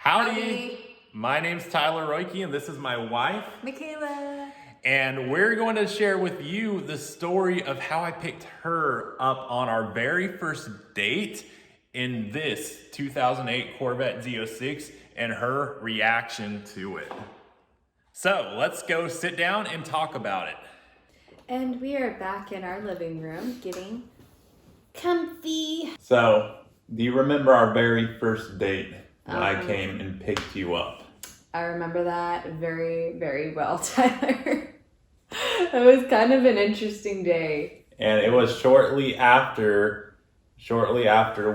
Howdy! My name's Tyler Royke, and this is my wife, Michaela. and we're going to share with you the story of how I picked her up on our very first date in this 2008 Corvette Z06 and her reaction to it. So let's go sit down and talk about it. And we are back in our living room getting comfy. So, do you remember our very first date when I came and picked you up? I remember that very, very well, Tyler. It was kind of an interesting day. And it was shortly after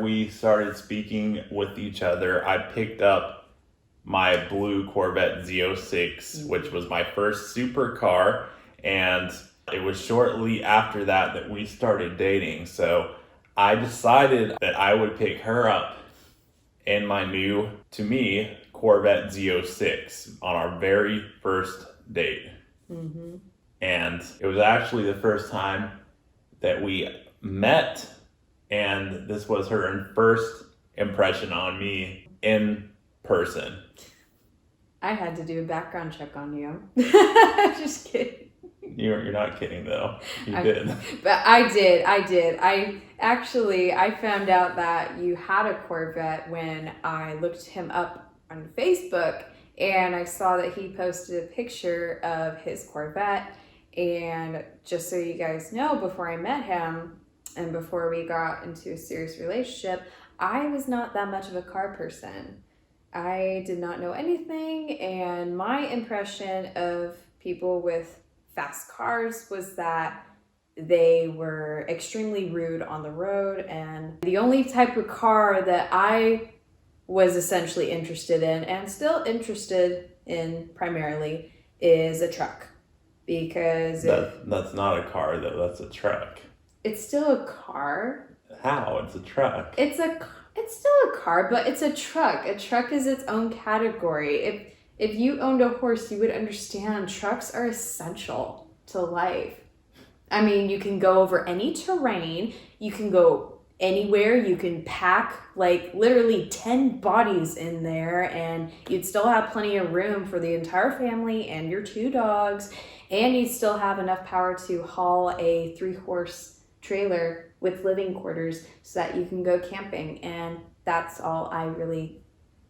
we started speaking with each other, I picked up my blue Corvette Z06, which was my first supercar, and it was shortly after that we started dating. So I decided that I would pick her up in my new, to me, Corvette Z06 on our very first date. Mm-hmm. And it was actually the first time that we met, and this was her first impression on me in person. I had to do a background check on you. Just kidding. You're not kidding though. You did. But I did. I found out that you had a Corvette when I looked him up on Facebook, and I saw that he posted a picture of his Corvette. And just so you guys know, before I met him and before we got into a serious relationship, I was not that much of a car person. I did not know anything, and my impression of people with fast cars was that they were extremely rude on the road, and the only type of car that I was essentially interested in, and still interested in primarily, is a truck. Because that's not a car though, that's a truck. It's still a car. How? It's a truck. It's still a car, but it's a truck. A truck is its own category. If you owned a horse, you would understand trucks are essential to life. I mean, you can go over any terrain, you can go anywhere, you can pack like literally 10 bodies in there, and you'd still have plenty of room for the entire family and your 2 dogs, and you'd still have enough power to haul a 3-horse trailer with living quarters so that you can go camping. And that's all I really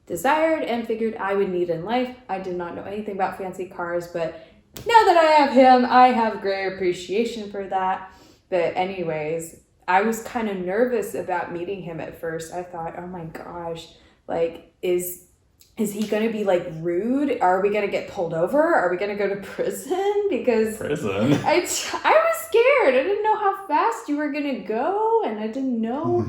desired and figured I would need in life. I did not know anything about fancy cars, but now that I have him, I have great appreciation for that. But anyways, I was kind of nervous about meeting him at first. I thought, oh my gosh, like, is he going to be like rude? Are we going to get pulled over? Are we going to go to prison? Because prison? I was scared. I didn't know how fast you were going to go, and I didn't know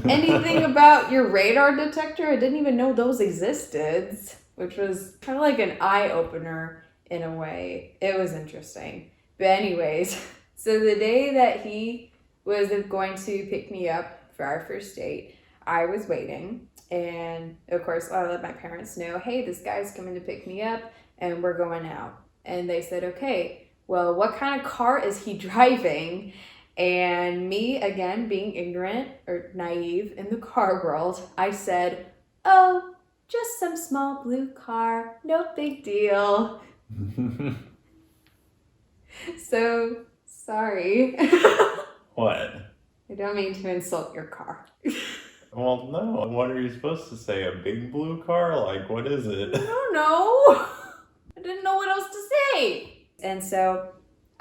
anything about your radar detector. I didn't even know those existed, which was kind of like an eye-opener in a way. It was interesting. But anyways, so the day that he was going to pick me up for our first date, I was waiting. And of course, I let my parents know, hey, this guy's coming to pick me up and we're going out. And they said, okay, well, what kind of car is he driving? And me, again, being ignorant or naive in the car world, I said, oh, just some small blue car, no big deal. So, sorry. What? I don't mean to insult your car. Well, no. What are you supposed to say? A big blue car? Like, what is it? I don't know. I didn't know what else to say. And so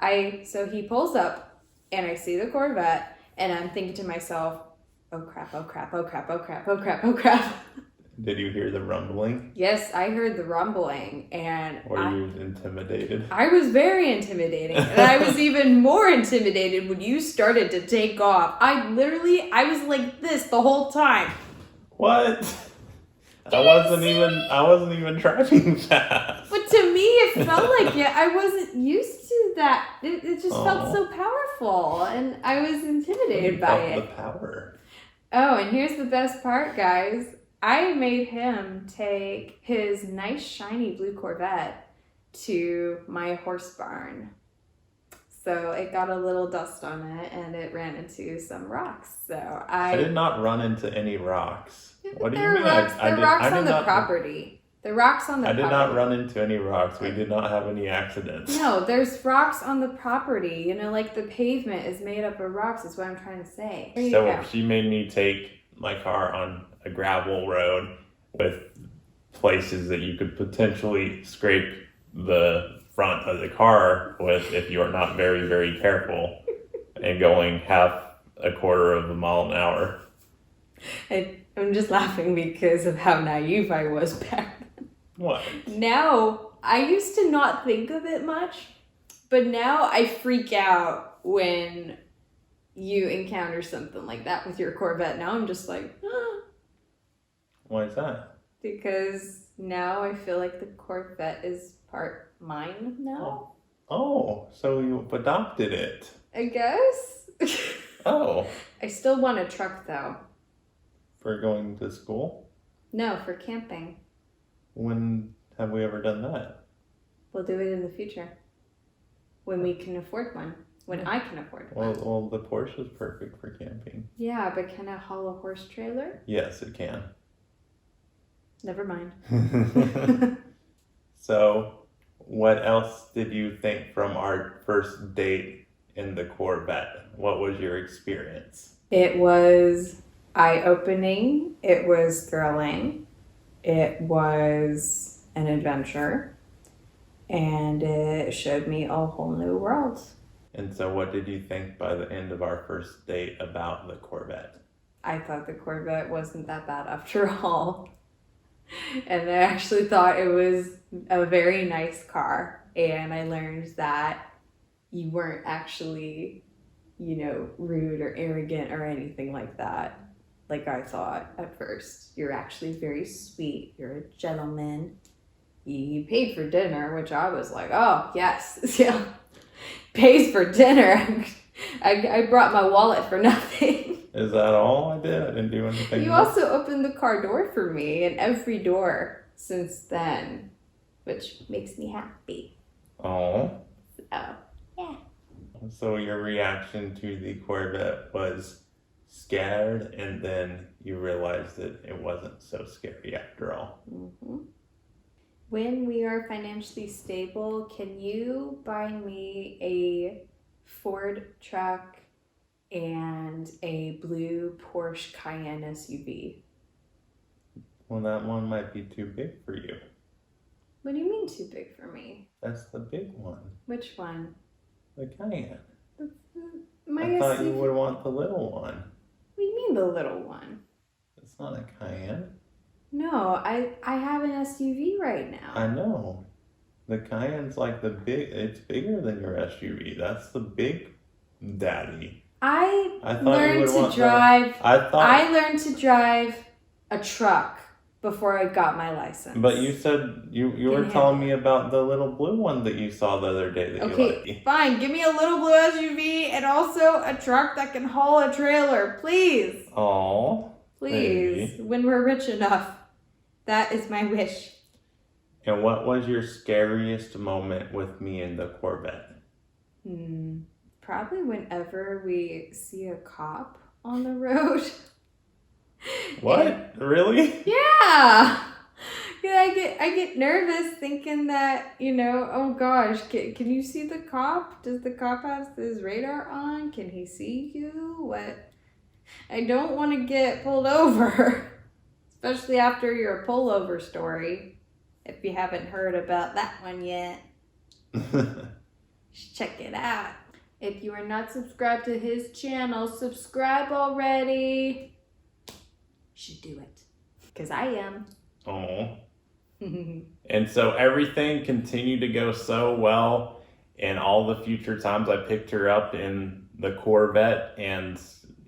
he pulls up and I see the Corvette and I'm thinking to myself, oh crap, oh crap, oh crap, oh crap, oh crap, oh crap. Did you hear the rumbling? Yes, I heard the rumbling, and Were you intimidated? I was very intimidating, and I was even more intimidated when you started to take off. I was like this the whole time. What? I wasn't even driving fast. But to me, it felt like it. I wasn't used to that. It just felt so powerful, and I was intimidated by it. The power. Oh, and here's the best part, guys. I made him take his nice shiny blue Corvette to my horse barn. So it got a little dust on it and it ran into some rocks. So I did not run into any rocks. What do you mean? Rocks, I did on the not, property. The rocks on the I did property. not run into any rocks. We did not have any accidents. No, there's rocks on the property. You know, like the pavement is made up of rocks, is what I'm trying to say. There you So go. she made me take my car on a gravel road with places that you could potentially scrape the front of the car with if you are not very, very careful and going a quarter of a mile an hour. I'm just laughing because of how naive I was back then. What? Now, I used to not think of it much, but now I freak out when you encounter something like that with your Corvette. Now I'm just like, ah. Why is that? Because now I feel like the Corvette is part mine now. Oh, so you adopted it. I guess. Oh. I still want a truck though. For going to school? No, for camping. When have we ever done that? We'll do it in the future. When we can afford one. When I can afford one. Well, the Porsche is perfect for camping. Yeah, but can it haul a horse trailer? Yes, it can. Never mind. So, what else did you think from our first date in the Corvette? What was your experience? It was eye-opening. It was thrilling. It was an adventure. And it showed me a whole new world. And so, what did you think by the end of our first date about the Corvette? I thought the Corvette wasn't that bad after all. And I actually thought it was a very nice car. And I learned that you weren't actually, rude or arrogant or anything like that. Like I thought at first. You're actually very sweet. You're a gentleman. You paid for dinner, which I was like, oh, yes. Yeah. Pays for dinner. I brought my wallet for nothing. Is that all I did? I didn't do anything. You also opened the car door for me, and every door since then, which makes me happy. Oh. So, yeah. So your reaction to the Corvette was scared, and then you realized that it wasn't so scary after all. Mm-hmm. When we are financially stable, can you buy me a Ford truck and a blue Porsche Cayenne SUV? Well, that one might be too big for you. What do you mean too big for me? That's the big one. Which one? The Cayenne. My I thought SUV? you would want the little one. What do you mean the little one? It's not a Cayenne. No, I have an SUV right now. I know. The Cayenne's like it's bigger than your SUV. That's the big daddy. I thought learned to drive. I learned to drive a truck before I got my license. But you said you were telling me about the little blue one that you saw the other day that you liked. Fine. Give me a little blue SUV and also a truck that can haul a trailer, please. Oh. Please, baby. When we're rich enough. That is my wish. And what was your scariest moment with me in the Corvette? Probably whenever we see a cop on the road. What? Really? Yeah. I get nervous thinking that, oh gosh, can you see the cop? Does the cop have his radar on? Can he see you? What? I don't want to get pulled over. Especially after your pullover story. If you haven't heard about that one yet. Check it out. If you are not subscribed to his channel, subscribe already. You should do it. Because I am. Oh. And so everything continued to go so well in all the future times I picked her up in the Corvette and,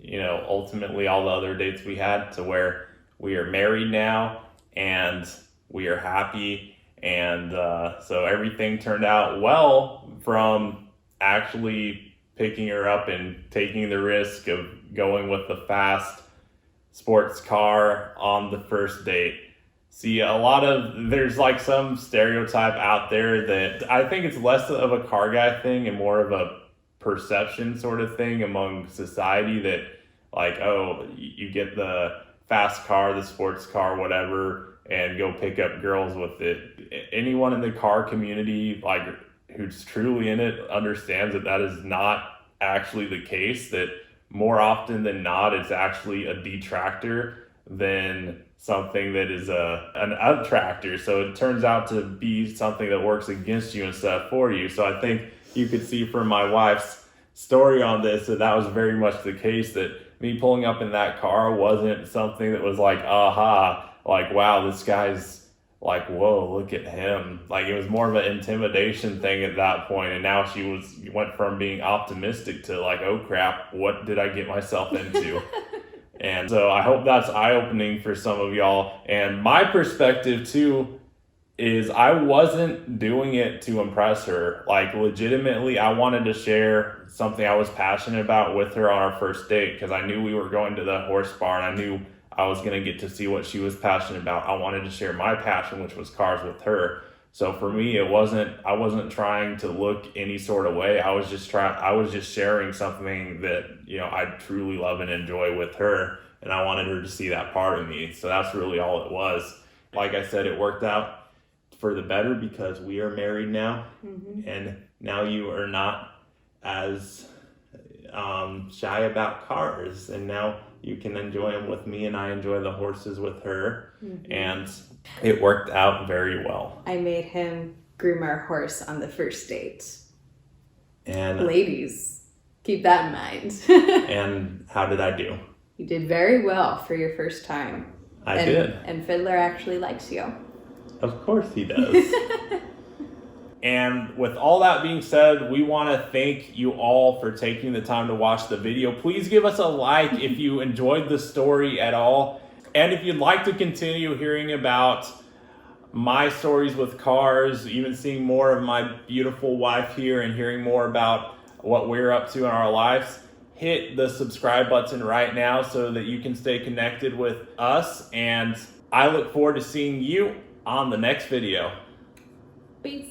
ultimately all the other dates we had to where we are married now and we are happy. And so everything turned out well from actually picking her up and taking the risk of going with the fast sports car on the first date. See, there's like some stereotype out there that I think it's less of a car guy thing and more of a perception sort of thing among society that like, oh, you get the fast car, the sports car, whatever, and go pick up girls with it. Anyone in the car community, like who's truly in it, understands that that is not actually the case, that more often than not, it's actually a detractor than something that is an attractor. So it turns out to be something that works against you instead of for you. So I think you could see from my wife's story on this that that was very much the case, that me pulling up in that car wasn't something that was like, aha, like, wow, this guy's like, whoa, look at him. Like, it was more of an intimidation thing at that point. And now she went from being optimistic to like, oh crap, what did I get myself into? And so I hope that's eye-opening for some of y'all. And my perspective too is I wasn't doing it to impress her. Like, legitimately, I wanted to share something I was passionate about with her on our first date, because I knew we were going to the horse barn. I knew I was going to get to see what she was passionate about. I wanted to share my passion, which was cars, with her. So for me, I wasn't trying to look any sort of way. I was just sharing something that, you know, I truly love and enjoy with her, and I wanted her to see that part of me. So that's really all it was. Like I said, it worked out for the better because we are married now, and now you are not as shy about cars, and now you can enjoy them with me, and I enjoy the horses with her, and it worked out very well. I made him groom our horse on the first date. And ladies, keep that in mind. And how did I do? You did very well for your first time. I did. And Fiddler actually likes you. Of course he does. And with all that being said, we want to thank you all for taking the time to watch the video. Please give us a like if you enjoyed the story at all. And if you'd like to continue hearing about my stories with cars, even seeing more of my beautiful wife here and hearing more about what we're up to in our lives, hit the subscribe button right now so that you can stay connected with us. And I look forward to seeing you on the next video. Peace.